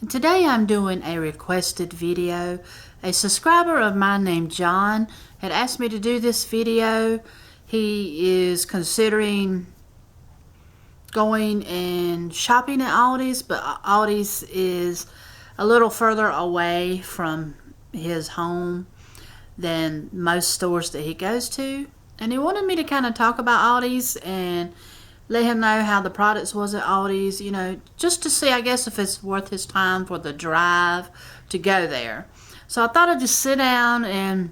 Today I'm doing a requested video. A subscriber of mine named John had asked me to do this video. He is considering going and shopping at Aldi's, but Aldi's is a little further away from his home than most stores that he goes to. And he wanted me to kind of talk about Aldi's and let him know how the products was at Aldi's, just to see, I guess, if it's worth his time for the drive to go there. So I thought I'd just sit down and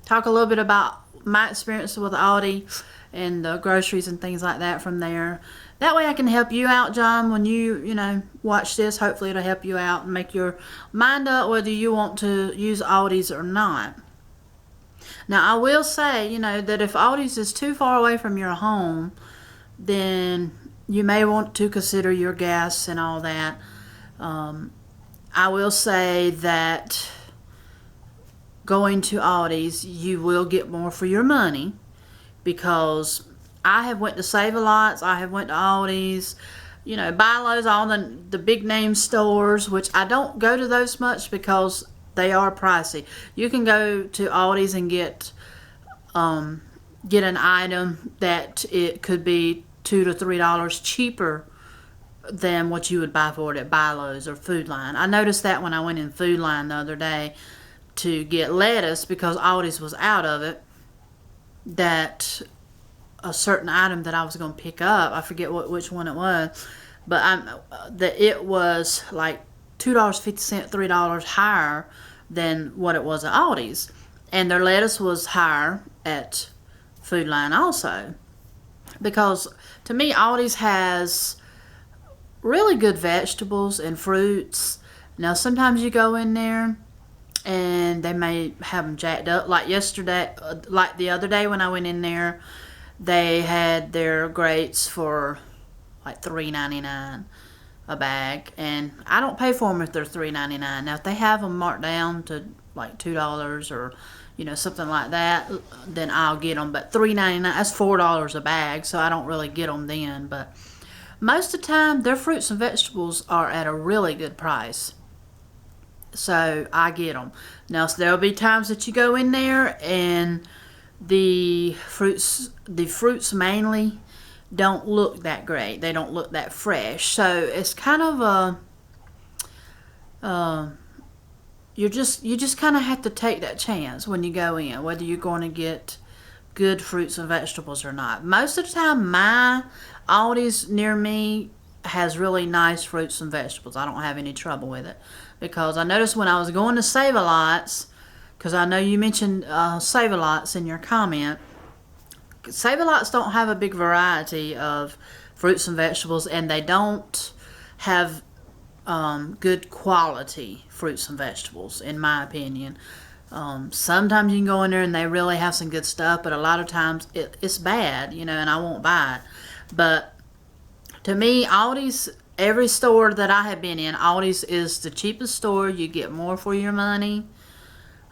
talk a little bit about my experience with Aldi and the groceries and things like that from there. That way I can help you out, John, when you watch this. Hopefully it'll help you out and make your mind up whether you want to use Aldi's or not. Now, I will say, that if Aldi's is too far away from your home, then you may want to consider your gas and all that. I will say that going to Aldi's, you will get more for your money, because I have went to Save-A-Lots, I have went to Aldi's, Bi-Lo's, all the big name stores, which I don't go to those much because they are pricey. You can go to Aldi's and get an item that it could be $2 to $3 cheaper than what you would buy for it at Bi-Lo's or Food Line. I noticed that when I went in Food Line the other day to get lettuce, because Aldi's was out of it, that a certain item that I was going to pick up, I forget which one it was, but it was like $2.50, $3 higher than what it was at Aldi's. And their lettuce was higher at Food Line also. Because to me, Aldi's has really good vegetables and fruits. Now, sometimes you go in there and they may have them jacked up. Like yesterday, like the other day when I went in there, they had their grapes for like $3.99 a bag. And I don't pay for them if they're $3.99. Now, if they have them marked down to like $2 or something like that, then I'll get them. But $3.99, that's $4 a bag, so I don't really get them then. But most of the time, their fruits and vegetables are at a really good price, so I get them. Now, so there'll be times that you go in there and the fruits mainly don't look that great. They don't look that fresh, so it's kind of you just kind of have to take that chance when you go in, whether you're going to get good fruits and vegetables or not. Most of the time, my Aldi's near me has really nice fruits and vegetables. I don't have any trouble with it, because I noticed when I was going to Save-A-Lots, because I know you mentioned Save-A-Lots in your comment, Save-A-Lots don't have a big variety of fruits and vegetables, and they don't have good quality fruits and vegetables, in my opinion. Sometimes you can go in there and they really have some good stuff, but a lot of times it's bad, and I won't buy it. But to me, Aldi's, every store that I have been in, Aldi's is the cheapest store. You get more for your money.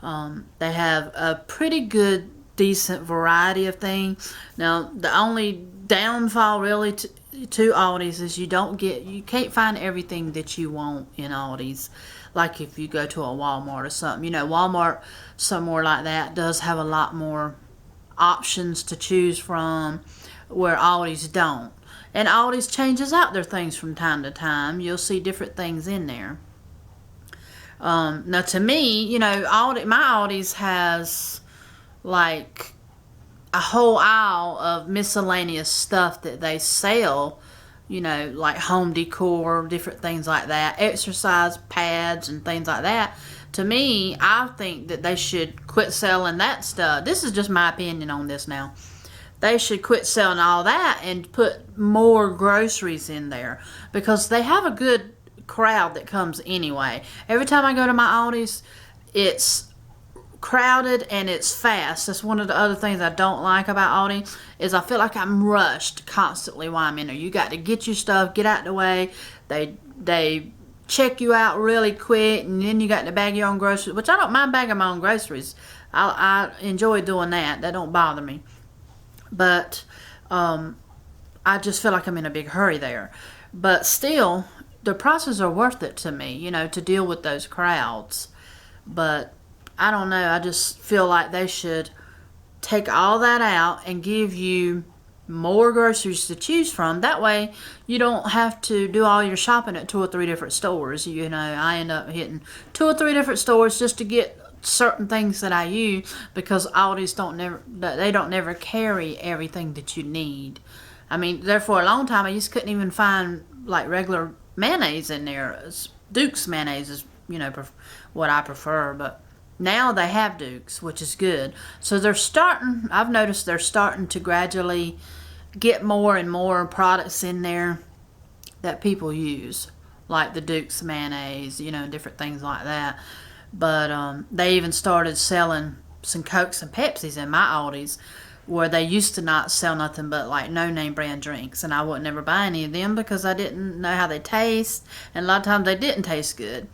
They have a pretty good, decent variety of things. Now, the only downfall really to Aldi's is you can't find everything that you want in Aldi's. Like if you go to a Walmart or something, Walmart, somewhere like that, does have a lot more options to choose from, where Aldi's don't. And Aldi's changes out their things from time to time. You'll see different things in there. Now, to me, my Aldi's has like a whole aisle of miscellaneous stuff that they sell, like home decor, different things like that, exercise pads and things like that. To me, I think that they should quit selling that stuff. This is just my opinion on this now. They should quit selling all that and put more groceries in there, because they have a good crowd that comes anyway. Every time I go to my Aldi's, it's crowded and it's fast. That's one of the other things I don't like about Aldi, is I feel like I'm rushed constantly while I'm in there. You got to get your stuff, get out of the way. They check you out really quick, and then you got to bag your own groceries, which I don't mind bagging my own groceries. I enjoy doing that. That don't bother me. But I just feel like I'm in a big hurry there. But still, the prices are worth it to me, you know, to deal with those crowds. But I don't know, I just feel like they should take all that out and give you more groceries to choose from. That way you don't have to do all your shopping at 2 or 3 different stores. You know, I end up hitting 2 or 3 different stores just to get certain things that I use, because Aldi's don't never carry everything that you need. I mean, there for a long time I just couldn't even find like regular mayonnaise in there. Duke's mayonnaise is, you know, what I prefer, but now they have Duke's, which is good. So I've noticed they're starting to gradually get more and more products in there that people use, like the Duke's mayonnaise, you know, different things like that. But they even started selling some Cokes and Pepsis in my Aldi's, where they used to not sell nothing but like no-name brand drinks, and I would never buy any of them because I didn't know how they taste, and a lot of times they didn't taste good.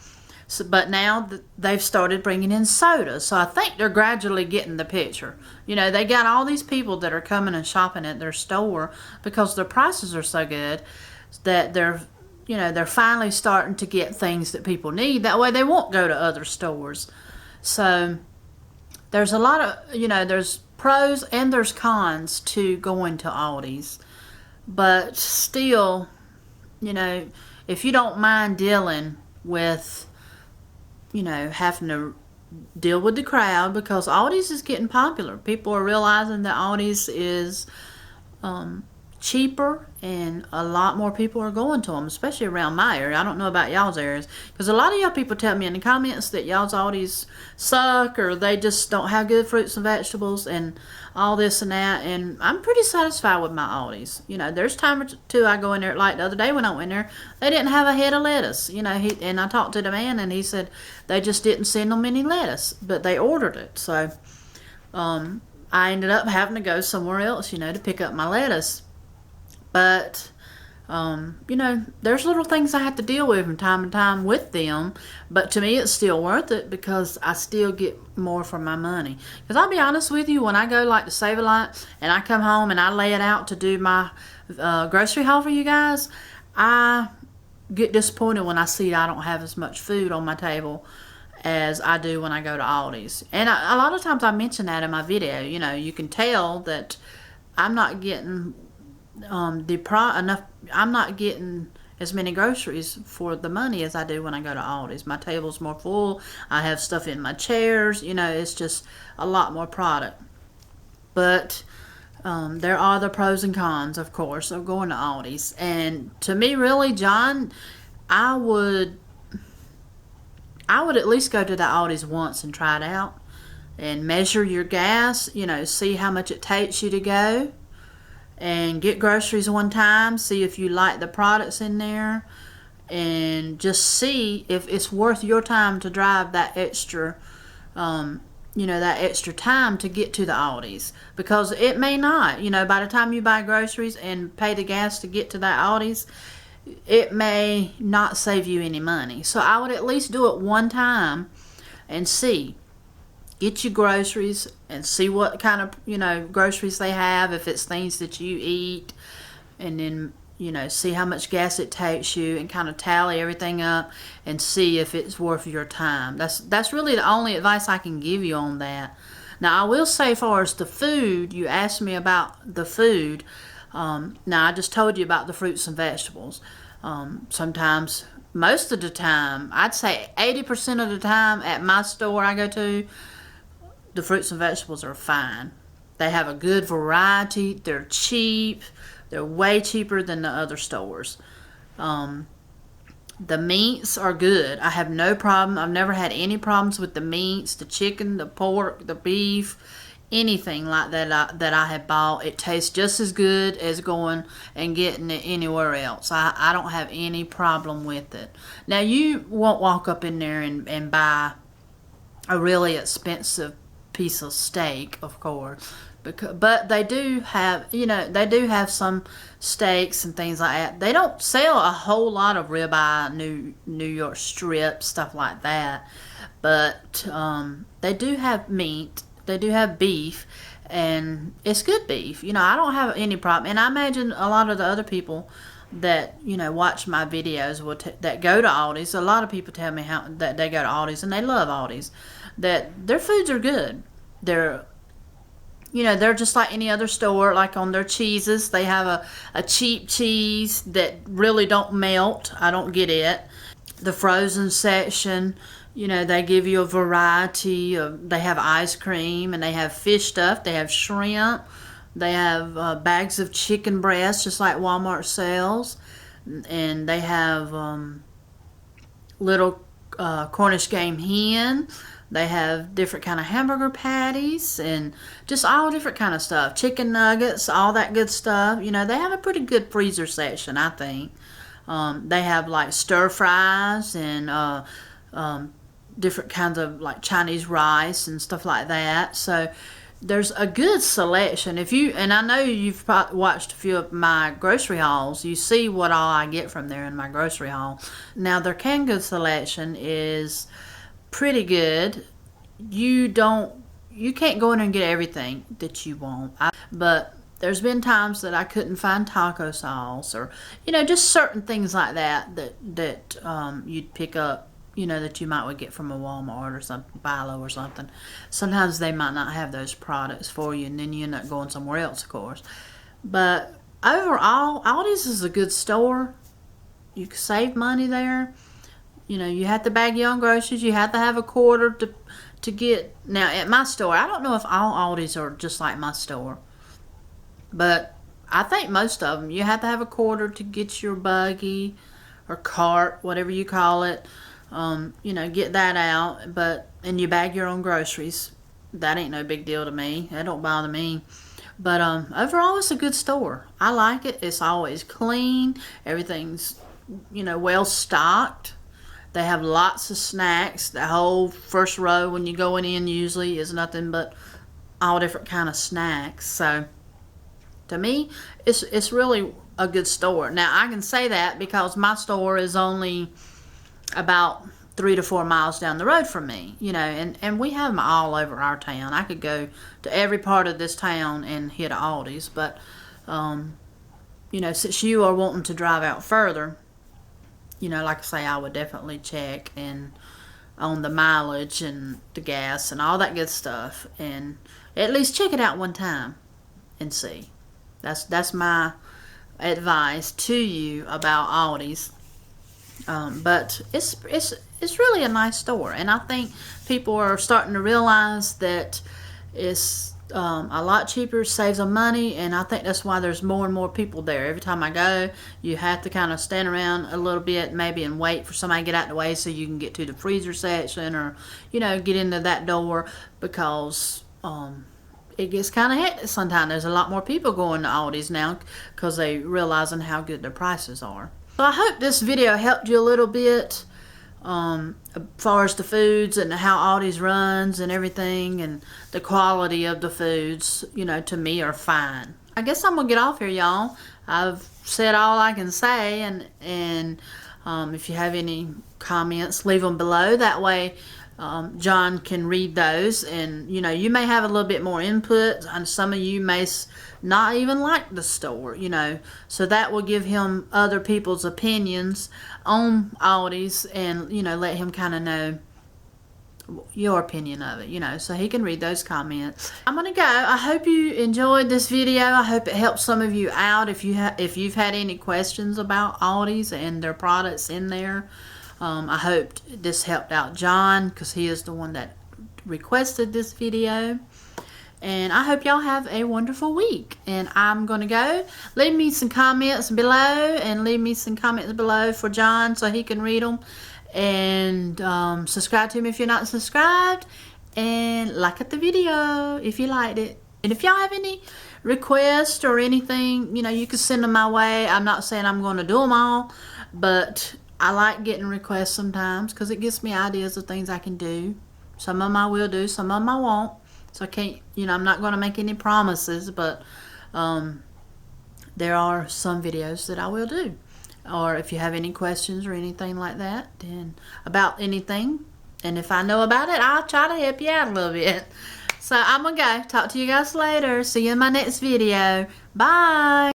So, but now they've started bringing in soda, so I think they're gradually getting the picture. You know, they got all these people that are coming and shopping at their store because their prices are so good that they're finally starting to get things that people need. That way they won't go to other stores. So there's a lot of, you know, there's pros and there's cons to going to Aldi's. But still, you know, if you don't mind dealing with, you know, having to deal with the crowd, because Aldi's is getting popular. People are realizing that Aldi's is cheaper, and a lot more people are going to them, especially around my area. I don't know about y'all's areas, because a lot of y'all people tell me in the comments that y'all's Aldi's suck, or they just don't have good fruits and vegetables and all this and that, and I'm pretty satisfied with my Aldi's. You know, there's time or two I go in there, like the other day when I went in there, they didn't have a head of lettuce, you know, and I talked to the man and he said they just didn't send them any lettuce, but they ordered it. So I ended up having to go somewhere else, you know, to pick up my lettuce. But, you know, there's little things I have to deal with from time to time with them. But to me, it's still worth it because I still get more for my money. Because I'll be honest with you, when I go like to Save a Lot and I come home and I lay it out to do my grocery haul for you guys, I get disappointed when I see I don't have as much food on my table as I do when I go to Aldi's. And a lot of times I mention that in my video. You know, you can tell that I'm not getting I'm not getting as many groceries for the money as I do when I go to Aldi's. My table's more full. I have stuff in my chairs. You know, it's just a lot more product. But there are the pros and cons, of course, of going to Aldi's. And to me, really, John, I would at least go to the Aldi's once and try it out and measure your gas. You know, see how much it takes you to go. And get groceries one time, see if you like the products in there, and just see if it's worth your time to drive that extra, you know, that extra time to get to the Aldi's. Because it may not, you know, by the time you buy groceries and pay the gas to get to that Aldi's, it may not save you any money. So I would at least do it one time and see. Get your groceries and see what kind of, you know, groceries they have, if it's things that you eat, and then, you know, see how much gas it takes you and kind of tally everything up and see if it's worth your time. That's really the only advice I can give you on that. Now, I will say, as far as the food, you asked me about the food. Now, I just told you about the fruits and vegetables. Sometimes, most of the time, I'd say 80% of the time at my store I go to, the fruits and vegetables are fine. They have a good variety. They're cheap. They're way cheaper than the other stores. The meats are good. I have no problem. I've never had any problems with the meats, the chicken, the pork, the beef, anything like that that I have bought. It tastes just as good as going and getting it anywhere else. I don't have any problem with it. Now, you won't walk up in there and buy a really expensive piece of steak, of course, but they do have, you know, they do have some steaks and things like that. They don't sell a whole lot of ribeye, New York strip, stuff like that, but they do have meat. They do have beef, and it's good beef. You know, I don't have any problem, and I imagine a lot of the other people that, you know, watch my videos that go to Aldi's. A lot of people tell me that they go to Aldi's and they love Aldi's, that their foods are good. They're, you know, they're just like any other store. Like on their cheeses, they have a cheap cheese that really don't melt. I don't get it. The frozen section, you know, they give you a variety of, they have ice cream and they have fish stuff, they have shrimp, they have bags of chicken breasts just like Walmart sells, and they have little Cornish game hen. They have different kind of hamburger patties and just all different kind of stuff. Chicken nuggets, all that good stuff. You know, they have a pretty good freezer section, I think. They have like stir fries and different kinds of like Chinese rice and stuff like that. So there's a good selection. And I know you've watched a few of my grocery hauls, you see what all I get from there in my grocery haul. Now their canned goods selection is pretty good. You can't go in and get everything that you want, but there's been times that I couldn't find taco sauce, or, you know, just certain things like that you'd pick up, you know, that you might would get from a Walmart or something, Bilo or something. Sometimes they might not have those products for you, and then you end up going somewhere else, of course. But overall, Aldi's is a good store. You can save money there. You know, you have to bag your own groceries. You have to have a quarter to get. Now, at my store, I don't know if all Aldi's are just like my store, but I think most of them, you have to have a quarter to get your buggy or cart, whatever you call it. You know, get that out. And you bag your own groceries. That ain't no big deal to me. That don't bother me. But overall, it's a good store. I like it. It's always clean. Everything's, you know, well stocked. They have lots of snacks. The whole first row when you're going in usually is nothing but all different kind of snacks. So to me, it's really a good store. Now, I can say that because my store is only about 3 to 4 miles down the road from me, you know, and we have them all over our town. I could go to every part of this town and hit Aldi's, but, you know, since you are wanting to drive out further, you know, like I say, I would definitely check on the mileage and the gas and all that good stuff, and at least check it out one time and see. That's my advice to you about Aldi's. But it's really a nice store, and I think people are starting to realize that it's a lot cheaper, saves them money, and I think that's why there's more and more people there. Every time I go, you have to kind of stand around a little bit maybe and wait for somebody to get out of the way so you can get to the freezer section, or, you know, get into that door, because it gets kind of hectic sometimes. There's a lot more people going to Aldi's now because they realizing how good their prices are. So I hope this video helped you a little bit as far as the foods and how Aldi's runs and everything, and the quality of the foods, you know, to me are fine. I guess I'm gonna get off here, y'all. I've said all I can say, and if you have any comments, leave them below. That way John can read those, and, you know, you may have a little bit more input, and some of you may not even like the store, you know, so that will give him other people's opinions on Aldi's, and, you know, let him kind of know your opinion of it, you know, so he can read those comments. I'm gonna go. I hope you enjoyed this video. I hope it helped some of you out. If you've had any questions about Aldi's and their products in there, I hope this helped out John, because he is the one that requested this video. And I hope y'all have a wonderful week. And I'm going to go. Leave me some comments below. And leave me some comments below for John so he can read them. And subscribe to me if you're not subscribed. And like the video if you liked it. And if y'all have any requests or anything, you know, you can send them my way. I'm not saying I'm going to do them all. But I like getting requests sometimes, because it gives me ideas of things I can do. Some of them I will do. Some of them I won't. So I can't, you know, I'm not going to make any promises, but there are some videos that I will do. Or if you have any questions or anything like that, then about anything, and if I know about it, I'll try to help you out a little bit. So I'm going to go. Talk to you guys later. See you in my next video. Bye.